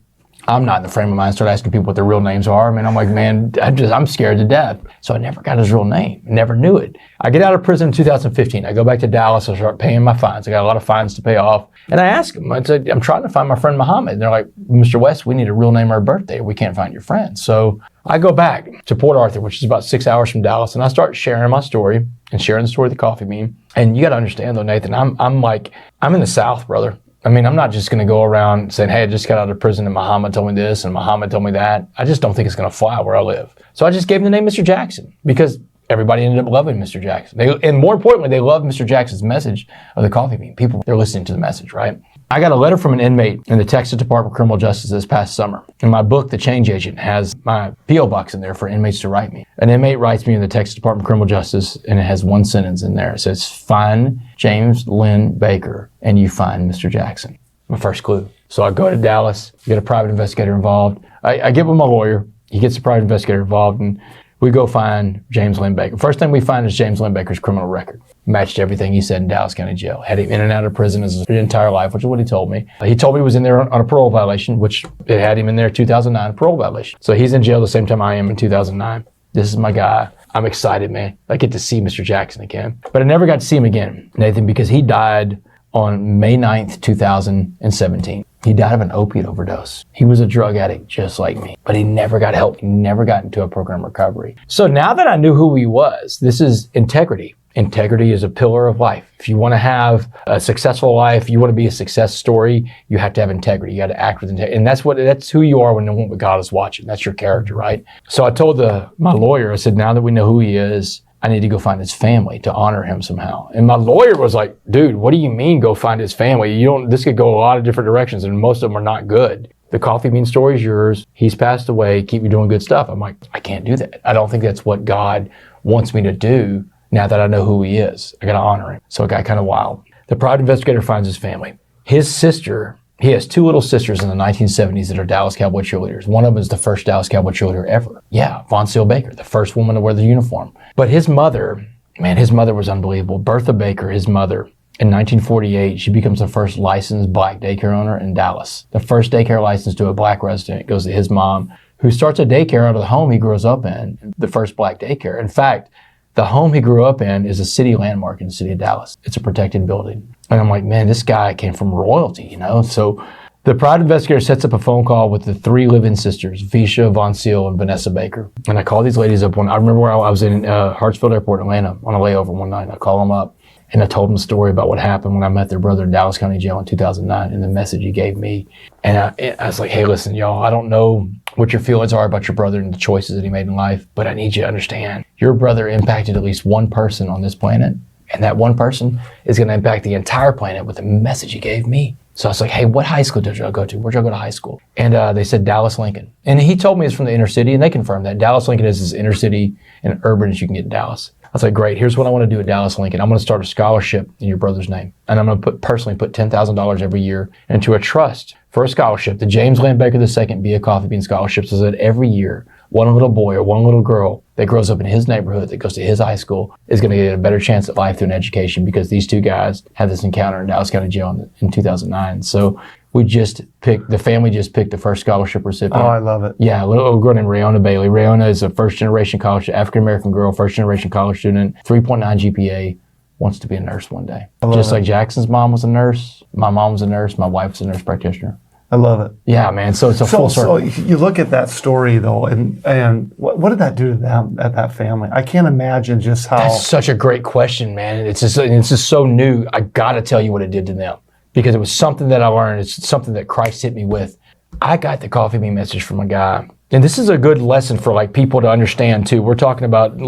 I'm not in the frame of mind to start asking people what their real names are. I mean, I'm like, man, I'm scared to death. So I never got his real name. Never knew it. I get out of prison in 2015. I go back to Dallas. I start paying my fines. I got a lot of fines to pay off. And I ask them, I said, I'm trying to find my friend Muhammad. And they're like, Mr. West, we need a real name or a birthday. We can't find your friend. So I go back to Port Arthur, which is about 6 hours from Dallas. And I start sharing my story and sharing the story of the coffee bean. And you got to understand though, Nathan, I'm in the South, brother. I mean, I'm not just going to go around saying, hey, I just got out of prison and Muhammad told me this and Muhammad told me that. I just don't think it's going to fly where I live. So I just gave him the name Mr. Jackson because everybody ended up loving Mr. Jackson. And more importantly, they love Mr. Jackson's message of the coffee bean. People, they're listening to the message, right? I got a letter from an inmate in the Texas Department of Criminal Justice this past summer. In my book, The Change Agent, has my P.O. box in there for inmates to write me. An inmate writes me in the Texas Department of Criminal Justice, and it has one sentence in there. It says, find James Lynn Baker, and you find Mr. Jackson. My first clue. So I go to Dallas, get a private investigator involved. I get with my lawyer. He gets a private investigator involved, and we go find James Lynn Baker. First thing we find is James Lynn Baker's criminal record. Matched everything he said in Dallas County Jail. Had him in and out of prison his entire life, which is what he told me. He told me he was in there on a parole violation, which it had him in there in 2009, a parole violation. So he's in jail the same time I am in 2009. This is my guy. I'm excited, man. I get to see Mr. Jackson again. But I never got to see him again, Nathan, because he died on May 9th, 2017. He died of an opiate overdose. He was a drug addict just like me, but he never got help. He never got into a program of recovery. So now that I knew who he was, this is integrity. Integrity is a pillar of life. If you want to have a successful life, you want to be a success story, you have to have integrity. You got to act with integrity. And that's who you are when God is watching. That's your character, right? So I told my lawyer, I said, now that we know who he is, I need to go find his family to honor him somehow. And my lawyer was like, dude, what do you mean go find his family? This could go a lot of different directions, and most of them are not good. The coffee bean story is yours. He's passed away. Keep you doing good stuff. I'm like, I can't do that. I don't think that's what God wants me to do now that I know who he is. I got to honor him. So it got kind of wild. The private investigator finds his family. His sister, he has 2 little sisters in the 1970s that are Dallas Cowboy cheerleaders. One of them is the first Dallas Cowboy cheerleader ever. Yeah, Von Seal Baker, the first woman to wear the uniform. But his mother was unbelievable. Bertha Baker, his mother, in 1948, she becomes the first licensed black daycare owner in Dallas. The first daycare license to a black resident goes to his mom, who starts a daycare out of the home he grows up in, the first black daycare. In fact, the home he grew up in is a city landmark in the city of Dallas. It's a protected building. And I'm like, man, this guy came from royalty, So the private investigator sets up a phone call with the 3 live-in sisters, Visha, Von Seal, and Vanessa Baker. And I call these ladies up. I remember where I was in Hartsfield Airport, Atlanta, on a layover one night. I call them up, and I told them the story about what happened when I met their brother in Dallas County Jail in 2009 and the message he gave me. And I was like, hey, listen, y'all, I don't know what your feelings are about your brother and the choices that he made in life, but I need you to understand your brother impacted at least one person on this planet, and that one person is going to impact the entire planet with the message he gave me. So I was like, hey, what high school did y'all go to? Where'd y'all go to high school? And they said Dallas Lincoln. And he told me it's from the inner city, and they confirmed that. Dallas Lincoln is as inner city and urban as you can get in Dallas. I was like, great, here's what I want to do at Dallas Lincoln. I'm going to start a scholarship in your brother's name. And I'm going to personally put $10,000 every year into a trust for a scholarship. The James Land Baker II Be a Coffee Bean Scholarship, so that every year, one little boy or one little girl that grows up in his neighborhood, that goes to his high school, is going to get a better chance at life through an education, because these 2 guys had this encounter in Dallas County Jail in 2009. So the family just picked the first scholarship recipient. Oh, I love it. Yeah, a little girl named Rayona Bailey. Rayona is a first-generation college, African-American girl, first-generation college student, 3.9 GPA, wants to be a nurse one day. Just like Jackson's mom was a nurse, my mom was a nurse, my wife was a nurse practitioner. I love it. Yeah, man. So it's a full circle. So you look at that story, though, and what did that do to them, at that family? I can't imagine just how... That's such a great question, man. It's just so new. I got to tell you what it did to them, because it was something that I learned. It's something that Christ hit me with. I got the coffee bean message from a guy. And this is a good lesson for people to understand, too. We're talking about,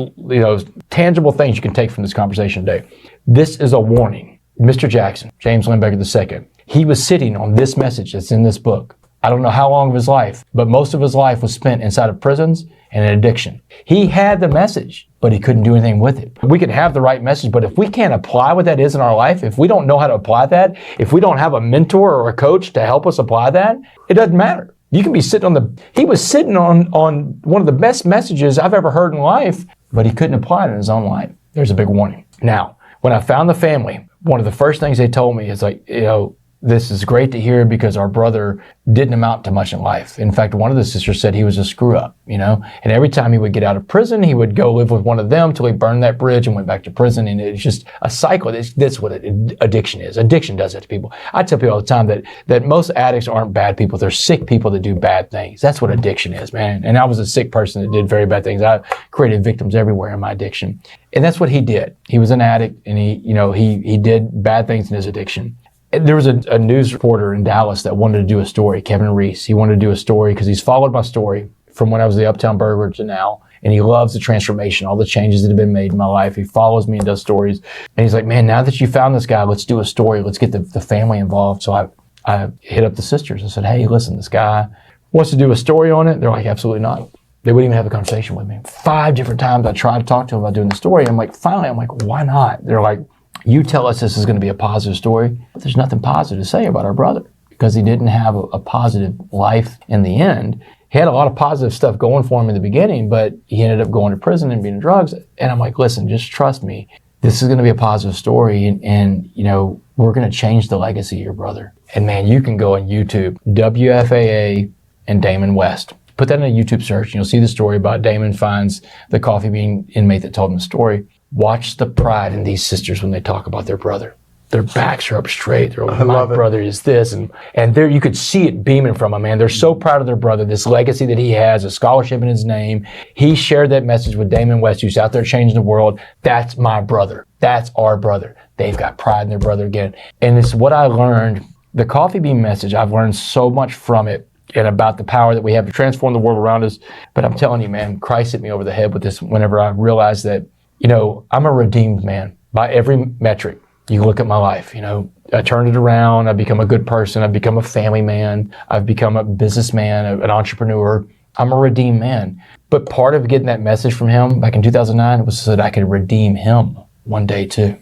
tangible things you can take from this conversation today. This is a warning. Mr. Jackson, James Land Baker II, he was sitting on this message that's in this book. I don't know how long of his life, but most of his life was spent inside of prisons and in addiction. He had the message, but he couldn't do anything with it. We can have the right message, but if we can't apply what that is in our life, if we don't know how to apply that, if we don't have a mentor or a coach to help us apply that, it doesn't matter. You can be sitting he was sitting on one of the best messages I've ever heard in life, but he couldn't apply it in his own life. There's a big warning. Now, when I found the family, one of the first things they told me is this is great to hear, because our brother didn't amount to much in life. In fact, one of the sisters said he was a screw up, and every time he would get out of prison, he would go live with one of them till he burned that bridge and went back to prison. And it's just a cycle. That's what addiction is. Addiction does that to people. I tell people all the time that most addicts aren't bad people. They're sick people that do bad things. That's what addiction is, man. And I was a sick person that did very bad things. I created victims everywhere in my addiction. And that's what he did. He was an addict, and he did bad things in his addiction. There was a news reporter in Dallas that wanted to do a story, Kevin Reese. He wanted to do a story because he's followed my story from when I was the Uptown Burglar to now. And he loves the transformation, all the changes that have been made in my life. He follows me and does stories. And he's like, man, now that you found this guy, let's do a story. Let's get the family involved. So I hit up the sisters. I said, hey, listen, this guy wants to do a story on it. They're like, absolutely not. They wouldn't even have a conversation with me. 5 different times I tried to talk to him about doing the story. Finally, I'm like, why not? They're like, you tell us this is going to be a positive story, but there's nothing positive to say about our brother, because he didn't have a positive life in the end. He had a lot of positive stuff going for him in the beginning, but he ended up going to prison and being in drugs. And I'm like, listen, just trust me. This is going to be a positive story, and we're going to change the legacy of your brother. And man, you can go on YouTube, WFAA and Damon West. Put that in a YouTube search, and you'll see the story about Damon finds the coffee bean inmate that told him the story. Watch the pride in these sisters when they talk about their brother. Their backs are up straight. They're like, I my love it. brother is this. And there you could see it beaming from them, man. They're so proud of their brother, this legacy that he has, a scholarship in his name. He shared that message with Damon West, who's out there changing the world. That's my brother. That's our brother. They've got pride in their brother again. And it's what I learned. The coffee bean message, I've learned so much from it and about the power that we have to transform the world around us. But I'm telling you, man, Christ hit me over the head with this whenever I realized that, I'm a redeemed man by every metric. You look at my life, I turned it around. I've become a good person. I've become a family man. I've become a businessman, an entrepreneur. I'm a redeemed man. But part of getting that message from him back in 2009 was so that I could redeem him one day too.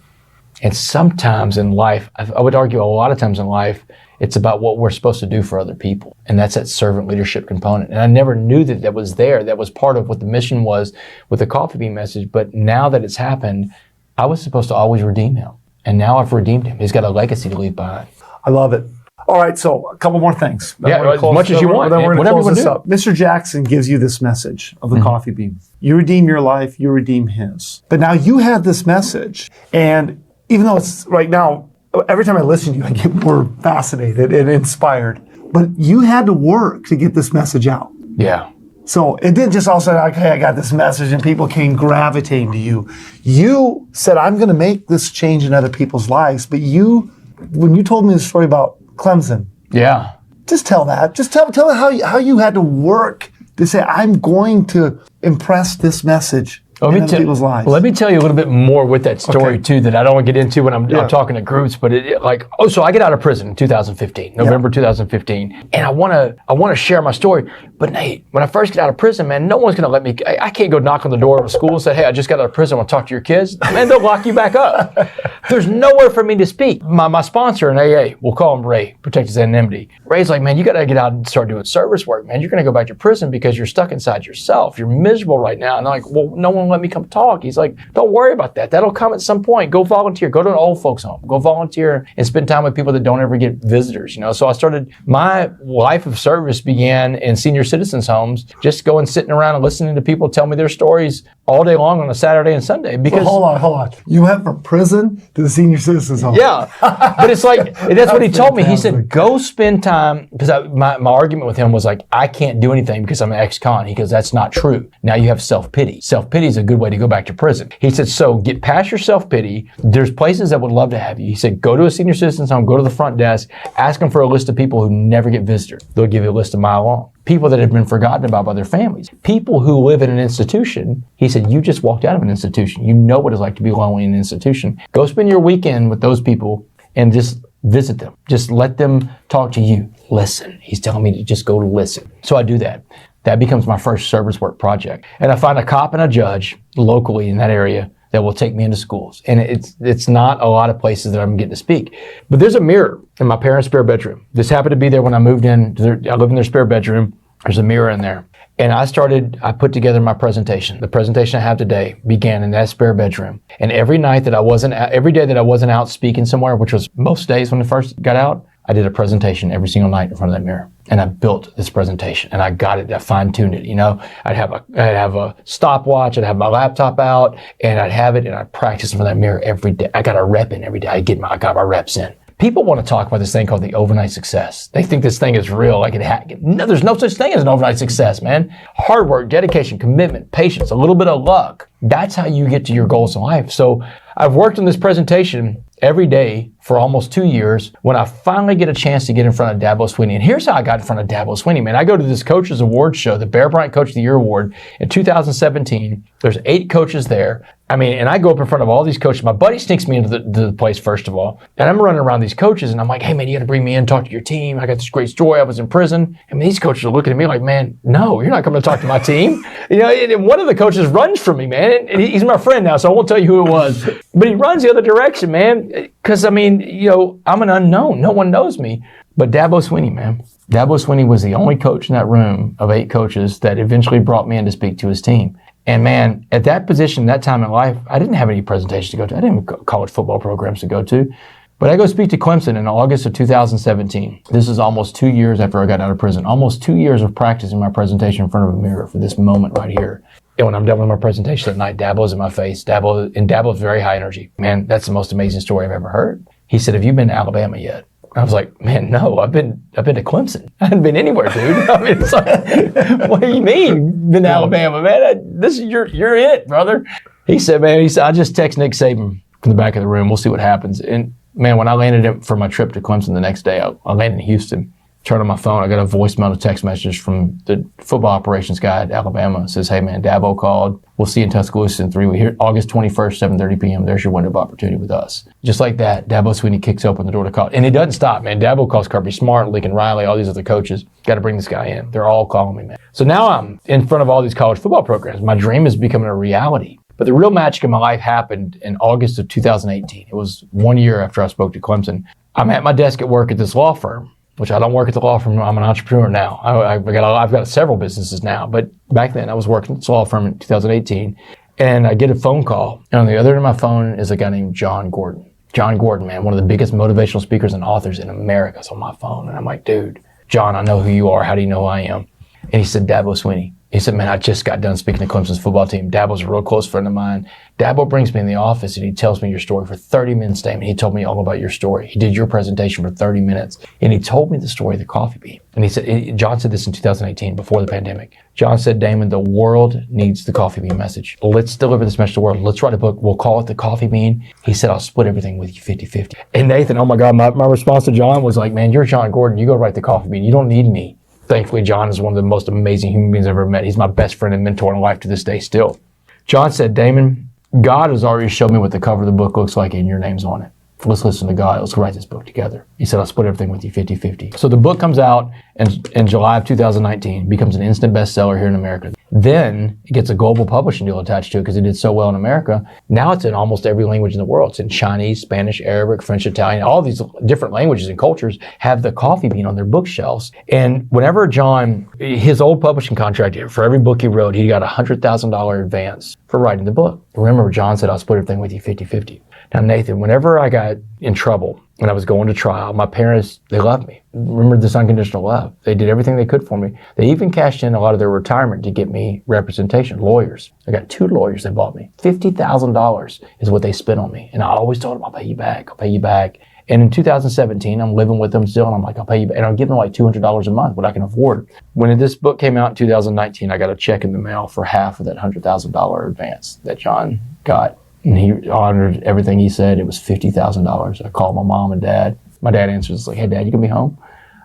And sometimes in life, I would argue a lot of times in life, it's about what we're supposed to do for other people. And that's that servant leadership component. And I never knew that was there. That was part of what the mission was with the coffee bean message. But now that it's happened, I was supposed to always redeem him. And now I've redeemed him. He's got a legacy to leave behind. I love it. All right, so a couple more things. Yeah, as much as you want. Then we're going to Whatever close you this want up. Mr. Jackson gives you this message of the coffee bean. You redeem your life, you redeem his. But now you have this message, and even though it's right now, every time I listen to you, I get more fascinated and inspired. But you had to work to get this message out. Yeah. So it didn't just all of a sudden, okay, I got this message and people came gravitating to you. You said, I'm going to make this change in other people's lives. But when you told me the story about Clemson, Yeah. just tell that. Just tell how you had to work to say, I'm going to impress this message in other people's lives. Let me tell you a little bit more with that story too that I don't want to get into when I'm talking to groups. But so I get out of prison in 2015, November 2015, and I want to share my story. But Nate, when I first get out of prison, man, no one's going to let me. I can't go knock on the door of a school and say, hey, I just got out of prison. I want to talk to your kids. Man, they'll lock you back up. There's nowhere for me to speak. My sponsor in AA, we'll call him Ray, protect his anonymity. Ray's like, man, you got to get out and start doing service work, man. You're going to go back to prison because you're stuck inside yourself. You're miserable right now. And I'm like, well, no one let me come talk. He's like, don't worry about that. That'll come at some point. Go volunteer. Go to an old folks home. Go volunteer and spend time with people that don't ever get visitors. So I started, my life of service began in senior citizens homes, just going sitting around and listening to people tell me their stories all day long on a Saturday and Sunday. Because hold on. You went from prison to the senior citizens home. Yeah, but it's like, that's what he told me. He said, go spend time, because my argument with him was like, I can't do anything because I'm an ex-con. He goes, that's not true. Now you have self-pity. Self-pity is a good way to go back to prison. He said, so get past your self-pity. There's places that would love to have you. He said, go to a senior citizens home, go to the front desk, ask them for a list of people who never get visitors. They'll give you a list a mile long. People that have been forgotten about by their families. People who live in an institution. He said, you just walked out of an institution. You know what it's like to be lonely in an institution. Go spend your weekend with those people and just visit them. Just let them talk to you. Listen. He's telling me to just go listen. So I do that. That becomes my first service work project. And I find a cop and a judge locally in that area that will take me into schools. And it's not a lot of places that I'm getting to speak. But there's a mirror in my parents' spare bedroom. This happened to be there when I moved in. I live in their spare bedroom. There's a mirror in there. And I put together my presentation. The presentation I have today began in that spare bedroom. And every day that I wasn't out speaking somewhere, which was most days when I first got out, I did a presentation every single night in front of that mirror. And I built this presentation and I got it, I fine-tuned it, I'd have a stopwatch, I'd have my laptop out and I'd have it and I'd practice in front of that mirror every day. I got a rep in every day. I got my reps in. People want to talk about this thing called the overnight success. They think this thing is real. No, there's no such thing as an overnight success, man. Hard work, dedication, commitment, patience, a little bit of luck. That's how you get to your goals in life. So I've worked on this presentation every day for almost 2 years. When I finally get a chance to get in front of Dabo Swinney, and here's how I got in front of Dabo Swinney, man. I go to this Coaches Award show, the Bear Bryant Coach of the Year Award in 2017. There's 8 coaches there. And I go up in front of all these coaches. My buddy sneaks me into the place, first of all. And I'm running around these coaches, and I'm like, hey, man, you got to bring me in, talk to your team. I got this great story. I was in prison. These coaches are looking at me like, man, no, you're not coming to talk to my team. And one of the coaches runs from me, man. And he's my friend now, so I won't tell you who it was. But he runs the other direction, man. Because, I'm an unknown. No one knows me. But Dabo Swinney, man. Dabo Swinney was the only coach in that room of 8 coaches that eventually brought me in to speak to his team. And man, at that position, that time in life, I didn't have any presentations to go to. I didn't have college football programs to go to. But I go speak to Clemson in August of 2017. This is almost 2 years after I got out of prison. Almost 2 years of practicing my presentation in front of a mirror for this moment right here. And when I'm done with my presentation at night, Dabo's in my face. Dabo's very high energy. Man, that's the most amazing story I've ever heard. He said, have you been to Alabama yet? I was like, man, no, I've been to Clemson. I haven't been anywhere, dude. I mean, it's like, what do you mean, been to Alabama, man? This is you're it, brother. He said, I just text Nick Saban from the back of the room. We'll see what happens. And man, when I landed for my trip to Clemson the next day, I landed in Houston. Turned on my phone, I got a voicemail, a text message from the football operations guy at Alabama. It says, hey man, Dabo called. We'll see you in Tuscaloosa in 3 weeks. Here, August 21st, 7:30 p.m. There's your window of opportunity with us. Just like that, Dabo Swinney kicks open the door to call. And it doesn't stop, man. Dabo calls Kirby Smart, Lincoln Riley, all these other coaches. Got to bring this guy in. They're all calling me, man. So now I'm in front of all these college football programs. My dream is becoming a reality. But the real magic in my life happened in August of 2018. It was 1 year after I spoke to Clemson. I'm at my desk at work at this law firm, which I don't work at the law firm. I'm an entrepreneur now. I've got several businesses now, but back then I was working at this law firm in 2018, and I get a phone call, and on the other end of my phone is a guy named John Gordon. John Gordon, man, one of the biggest motivational speakers and authors in America is on my phone, and I'm like, dude, John, I know who you are. How do you know who I am? And he said, Dabo Swinney. He said, man, I just got done speaking to Clemson's football team. Dabo's a real close friend of mine. Dabo brings me in the office and he tells me your story for 30 minutes, Damon. He told me all about your story. He did your presentation for 30 minutes and he told me the story of the coffee bean. And he said, John said this in 2018 before the pandemic. John said, Damon, the world needs the coffee bean message. Let's deliver this message to the world. Let's write a book. We'll call it The Coffee Bean. He said, I'll split everything with you 50-50. And Nathan, oh my God, my response to John was like, man, you're John Gordon. You go write the coffee bean. You don't need me. Thankfully, John is one of the most amazing human beings I've ever met. He's my best friend and mentor in life to this day still. John said, Damon, God has already shown me what the cover of the book looks like and your name's on it. Let's listen to God. Let's write this book together. He said, I'll split everything with you 50-50. So the book comes out in July of 2019, becomes an instant bestseller here in America. Then it gets a global publishing deal attached to it because it did so well in America. Now it's in almost every language in the world. It's in Chinese, Spanish, Arabic, French, Italian. All these different languages and cultures have the coffee bean on their bookshelves. And whenever John, his old publishing contract, for every book he wrote, he got a $100,000 advance for writing the book. Remember, John said, I'll split everything with you 50-50. Now, Nathan, whenever I got in trouble, when I was going to trial, my parents, they loved me. Remember this unconditional love. They did everything they could for me. They even cashed in a lot of their retirement to get me representation, lawyers. I got 2 lawyers that bought me. $50,000 is what they spent on me. And I always told them, I'll pay you back. I'll pay you back. And in 2017, I'm living with them still, and I'm like, I'll pay you back. And I'm giving them like $200 a month, what I can afford. When this book came out in 2019, I got a check in the mail for half of that $100,000 advance that John got. And he honored everything he said. It was $50,000. I called my mom and dad. My dad answers like, hey, Dad, you gonna be home?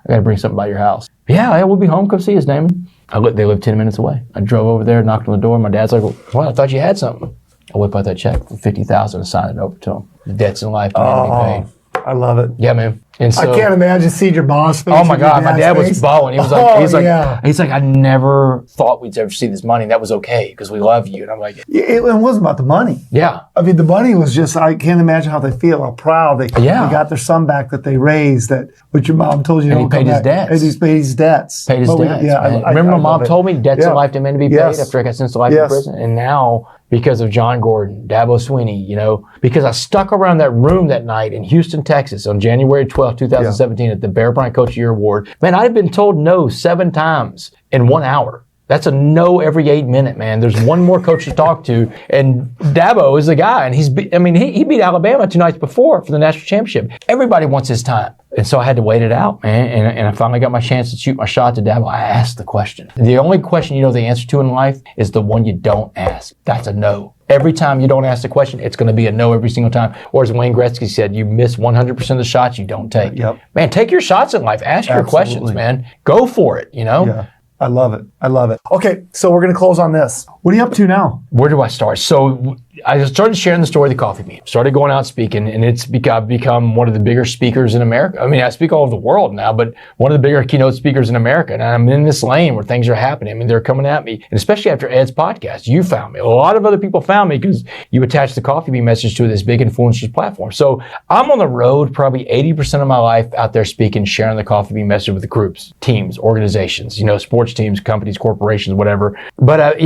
I got to bring something by your house. Yeah, we'll be home. Come see us, Damon. They live 10 minutes away. I drove over there, knocked on the door. My dad's like, well, I thought you had something. I whip out that check for $50,000 and sign it over to him. The debts in life need to be paid. I love it. Yeah, man. And so, I can't imagine seeing your boss face. Oh my God, my dad face. was bawling. He was like, he's like, I never thought we'd ever see this money. And that was okay because we love you. And I'm like, it wasn't about the money. Yeah. I mean, the money was just, I can't imagine how they feel, how proud they got their son back that they raised, that what your mom told you. And he paid his debts. And he's paid his debts. Paid his debts. Remember my mom told me debts in life demand to be paid after I got sentenced to life in prison. And now, because of John Gordon, Dabo Swinney, because I stuck around that room that night in Houston, Texas on January 12, 2017 at the Bear Bryant Coach of the Year Award. Man, I'd been told no 7 times in 1 hour. That's a no every 8 minutes, man. There's one more coach to talk to, and Dabo is the guy, and he beat Alabama 2 nights before for the national championship. Everybody wants his time. And so I had to wait it out, man, and I finally got my chance to shoot my shot to Dabo. I asked the question. The only question you know the answer to in life is the one you don't ask. That's a no. Every time you don't ask the question, it's going to be a no every single time. Or as Wayne Gretzky said, you miss 100% of the shots you don't take. Yep. Man, take your shots in life. Ask your questions, man. Go for it, Yeah. I love it. I love it. Okay, so we're going to close on this. What are you up to now? Where do I start? So I started sharing the story of the coffee bean. Started going out speaking, and it's become one of the bigger speakers in America. I mean, I speak all over the world now, but one of the bigger keynote speakers in America. And I'm in this lane where things are happening. I mean, they're coming at me. And especially after Ed's podcast, you found me. A lot of other people found me because you attached the coffee bean message to this big influencers platform. So I'm on the road probably 80% of my life out there speaking, sharing the coffee bean message with the groups, teams, organizations, sports teams, companies, corporations, whatever. But,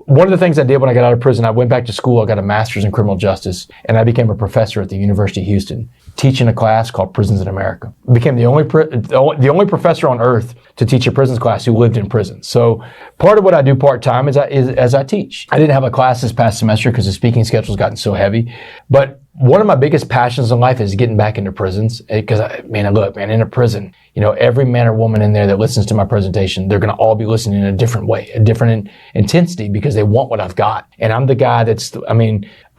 one of the things I did when I got out of prison, I went back to school. I got a master's in criminal justice, and I became a professor at the University of Houston, teaching a class called Prisons in America. I became the only professor on earth to teach a prisons class who lived in prison. So part of what I do part-time is I teach. I didn't have a class this past semester because the speaking schedule's gotten so heavy. But One of my biggest passions in life is getting back into prisons. Because, in a prison, every man or woman in there that listens to my presentation, they're going to all be listening in a different way, a different intensity, because they want what I've got. And I'm the guy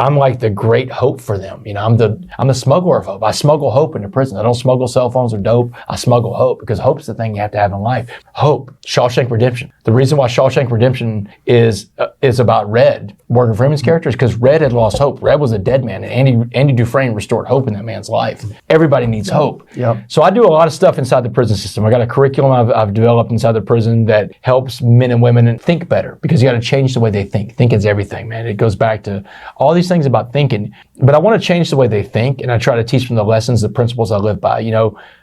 I'm like the great hope for them. I'm the smuggler of hope. I smuggle hope into prison. I don't smuggle cell phones or dope. I smuggle hope, because hope's the thing you have to have in life. Hope. Shawshank Redemption. The reason why Shawshank Redemption is about Red, Morgan Freeman's character, is because Red had lost hope. Red was a dead man, and Andy Dufresne restored hope in that man's life. Everybody needs hope. Yep. So I do a lot of stuff inside the prison system. I got a curriculum I've developed inside the prison that helps men and women think better, because you got to change the way they think. Thinking's everything, man. It goes back to all these things about thinking, but I want to change the way they think, and I try to teach them the lessons, the principles I live by.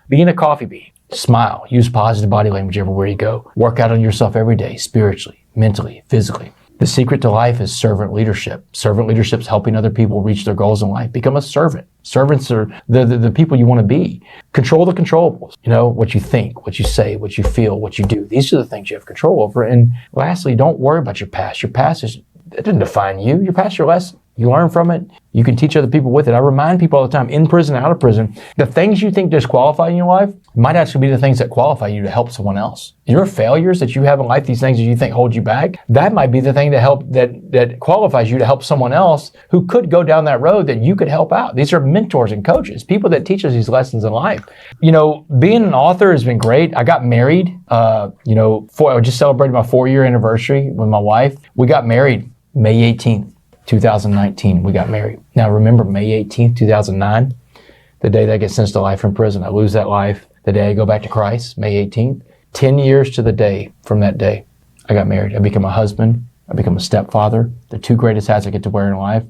Being a coffee bean, smile, use positive body language everywhere you go, work out on yourself every day, spiritually, mentally, physically. The secret to life is servant leadership. Servant leadership is helping other people reach their goals in life. Become a servant. Servants are the people you want to be. Control the controllables. What you think, what you say, what you feel, what you do. These are the things you have control over. And lastly, don't worry about your past. Your past it doesn't define you. Your past, your lesson. You learn from it. You can teach other people with it. I remind people all the time, in prison, out of prison, the things you think disqualify you in your life might actually be the things that qualify you to help someone else. Your failures that you have in life, these things that you think hold you back, that might be the thing that qualifies you to help someone else who could go down that road that you could help out. These are mentors and coaches, people that teach us these lessons in life. Being an author has been great. I got married, I just celebrated my 4-year anniversary with my wife. We got married May 18th. 2019, we got married. Now remember, May 18th, 2009, the day that I get sentenced to life in prison. I lose that life. The day I go back to Christ, May 18th. 10 years to the day from that day, I got married. I become a husband. I become a stepfather. The 2 greatest hats I get to wear in life.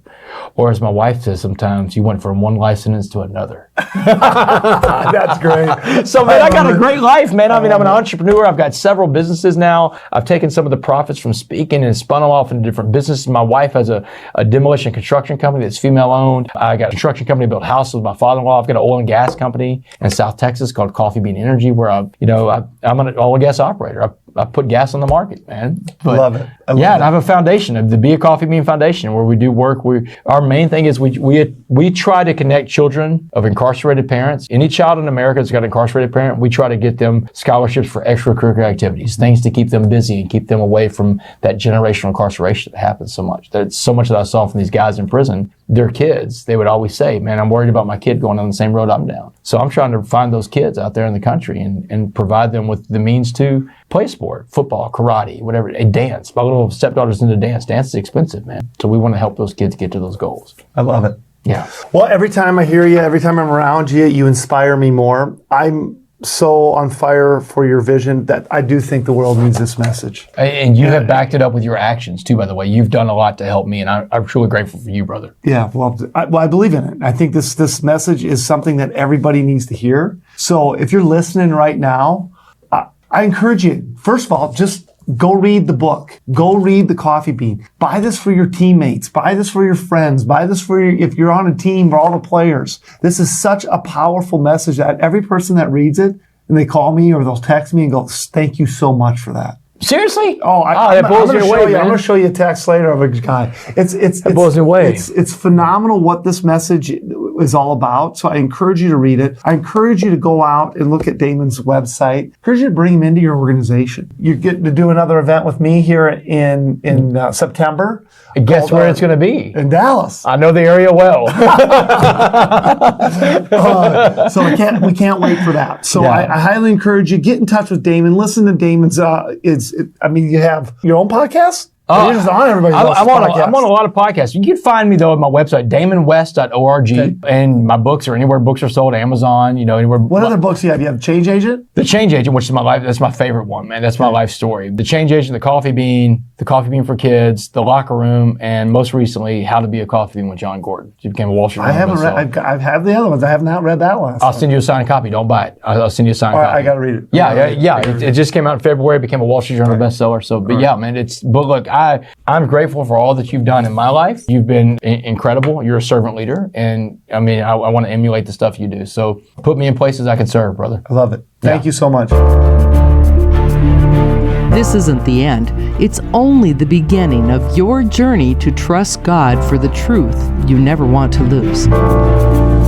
Or as my wife says sometimes, you went from one life sentence to another. That's great. So, man, I got a great life, man. I'm an entrepreneur. I've got several businesses now. I've taken some of the profits from speaking and spun them off into different businesses. My wife has a demolition construction company that's female-owned. I got a construction company, built houses with my father-in-law. I've got an oil and gas company in South Texas called Coffee Bean Energy, where I'm an oil and gas operator. I put gas on the market, man. But, love it. And I have a foundation, the Be a Coffee Bean Foundation, where we do work. Our main thing is we try to connect children of incarcerated parents. Any child in America that's got an incarcerated parent, we try to get them scholarships for extracurricular activities, things to keep them busy and keep them away from that generational incarceration that happens so much. There's so much that I saw from these guys in prison. Their kids, they would always say, man, I'm worried about my kid going on the same road I'm down. So I'm trying to find those kids out there in the country and provide them with the means to play sport, football, karate, whatever, a dance. My little stepdaughter's into dance. Dance is expensive, man. So we want to help those kids get to those goals. I love it. Yeah. Well, every time I hear you, every time I'm around you, you inspire me more. I'm so on fire for your vision that I do think the world needs this message. And you have backed it up with your actions too, by the way. You've done a lot to help me, and I'm truly grateful for you, brother. Yeah, well, I believe in it. I think this message is something that everybody needs to hear. So if you're listening right now, I encourage you, first of all, just go read the book. Go read The Coffee Bean. Buy this for your teammates. Buy this for your friends. Buy this for if you're on a team, for all the players. This is such a powerful message that every person that reads it, and they call me or they'll text me and go, thank you so much for that. Seriously? That blows me away, man. I'm going to show you a text later of a guy. It blows me away. It's phenomenal what this message is all about. So I encourage you to read it. I encourage you to go out and look at Damon's website. I encourage you to bring him into your organization. You're getting to do another event with me here in September. And guess where it's going to be? In Dallas. I know the area well. So we can't wait for that. So yeah. I highly encourage you, get in touch with Damon. Listen to Damon's. You have your own podcast? You're just on everybody's podcast. I'm on a lot of podcasts. You can find me, though, at my website, damonwest.org. Okay. And my books are anywhere books are sold, Amazon, anywhere. What other books do you have? You have Change Agent? The Change Agent, which is my life. That's my favorite one, man. That's my life story. The Change Agent, The Coffee Bean for Kids, The Locker Room, and most recently, How to Be a Coffee Bean with John Gordon. He became a Wall Street Journal bestseller. I've had the other ones. I have not read that one. I'll send you a signed copy. Don't buy it. I'll send you a signed copy. I got to read it. Yeah. It just came out in February. It became a Wall Street Journal bestseller. So, but yeah, man, but look, I'm grateful for all that you've done in my life. You've been incredible. You're a servant leader. And I want to emulate the stuff you do. So put me in places I can serve, brother. I love it. Thank you so much. This isn't the end. It's only the beginning of your journey to trust God for the truth you never want to lose.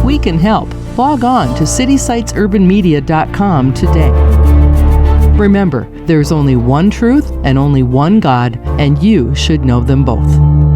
We can help. Log on to citysitesurbanmedia.com today. Remember, there's only one truth and only one God, and you should know them both.